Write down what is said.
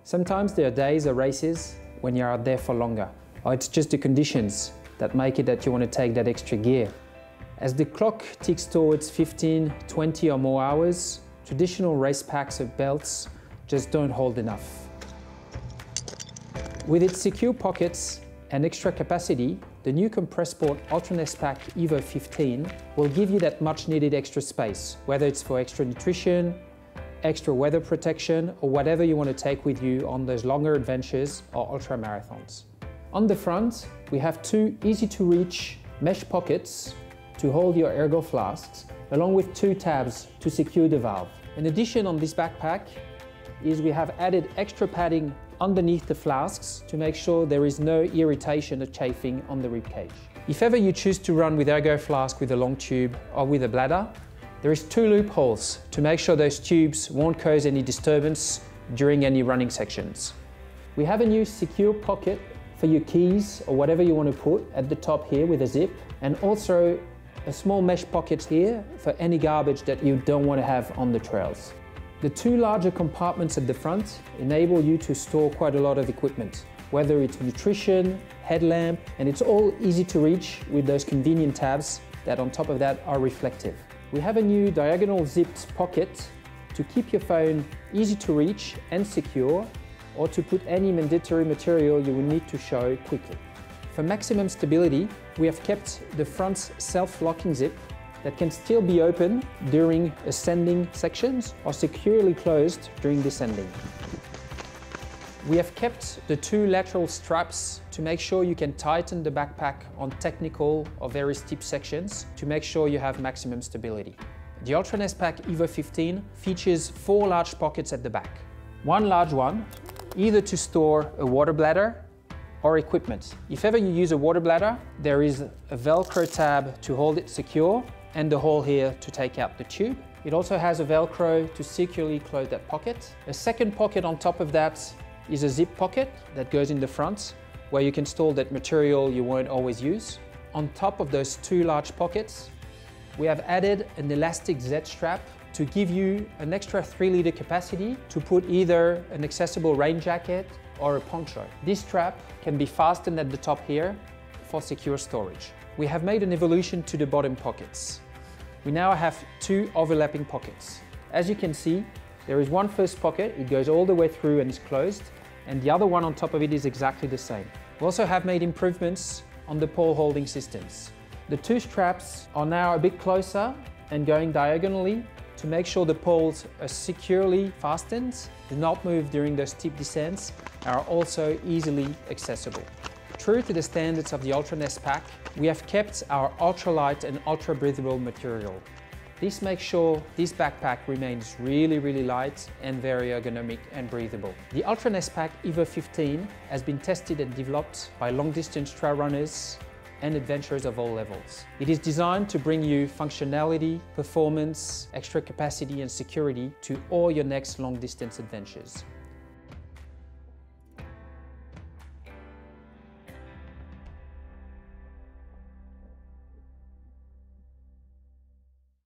Sometimes there are days or races when you're out there for longer, or it's just the conditions that make it that you want to take that extra gear. As the clock ticks towards 15, 20 or more hours, traditional race packs or belts just don't hold enough. With its secure pockets and extra capacity, the new Compressport UltRun S Pack EVO 15 will give you that much needed extra space, whether it's for extra nutrition, extra weather protection, or whatever you want to take with you on those longer adventures or ultra marathons. On the front, we have two easy to reach mesh pockets to hold your ergo flasks, along with two tabs to secure the valve. In addition, on this backpack we have added extra padding underneath the flasks to make sure there is no irritation or chafing on the ribcage. If ever you choose to run with ergo flask with a long tube or with a bladder, there is two loopholes to make sure those tubes won't cause any disturbance during any running sections. We have a new secure pocket for your keys or whatever you want to put at the top here with a zip, and also a small mesh pocket here for any garbage that you don't want to have on the trails. The two larger compartments at the front enable you to store quite a lot of equipment, whether it's nutrition, headlamp, and it's all easy to reach with those convenient tabs that on top of that are reflective. We have a new diagonal zipped pocket to keep your phone easy to reach and secure, or to put any mandatory material you will need to show quickly. For maximum stability, we have kept the front's self-locking zip that can still be open during ascending sections or securely closed during descending. We have kept the two lateral straps to make sure you can tighten the backpack on technical or very steep sections to make sure you have maximum stability. The UltRun S Pack EVO 15 features 4 large pockets at the back. One large one, either to store a water bladder or equipment. If ever you use a water bladder, there is a Velcro tab to hold it secure and the hole here to take out the tube. It also has a Velcro to securely close that pocket. A second pocket on top of that is a zip pocket that goes in the front where you can store that material you won't always use. On top of those two large pockets, we have added an elastic Z strap to give you an extra 3-liter capacity to put either an accessible rain jacket or a poncho. This strap can be fastened at the top here for secure storage. We have made an evolution to the bottom pockets. We now have 2 overlapping pockets. As you can see, there is one first pocket, it goes all the way through and is closed, and the other one on top of it is exactly the same. We also have made improvements on the pole holding systems. The 2 straps are now a bit closer and going diagonally to make sure the poles are securely fastened, do not move during those steep descents, and are also easily accessible. True to the standards of the UltRun S Pack, we have kept our ultralight and ultra-breathable material. This makes sure this backpack remains really light and very ergonomic and breathable. The UltRun S Pack EVO 15 has been tested and developed by long-distance trail runners and adventurers of all levels. It is designed to bring you functionality, performance, extra capacity and security to all your next long-distance adventures.